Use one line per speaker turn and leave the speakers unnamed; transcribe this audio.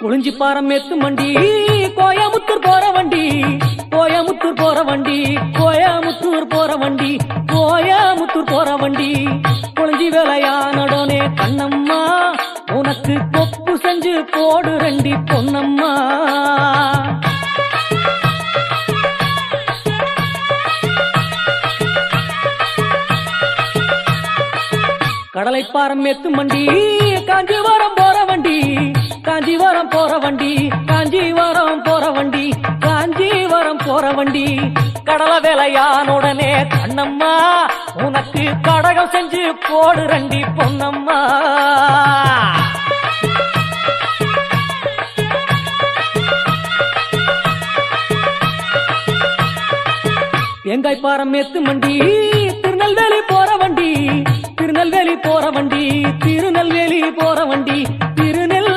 குறிஞ்சிப்பாரம் எத்து மண்டி கோயமுத்தூர் போற வண்டி கோயமுத்தூர் போற வண்டி கோயமுத்தூர் போற வண்டி கோயமுத்தூர் போற வண்டி குறிஞ்சி வேலையானடனே கண்ணம்மா உனக்கு கொப்பு செஞ்சு போடு ரெண்டி பொன்னம்மா கடலைப்பாரம் எத்து மண்டி காஞ்சிபுரம் போற வண்டி காஞ்சிபுரம் போற வண்டி காஞ்சிபுரம் போற வண்டி காஞ்சிபுரம் போற வண்டி கடலை வேலையானுடனே கண்ணம்மா உனக்கு கடகம் செஞ்சு போடு ரெண்டி பொன்னம்மா தேங்காய்பாரம் எத்து மண்டி திருநெல்வேலி போற வண்டி திருநெல்வேலி போற வண்டி திருநெல்வேலி போற வண்டி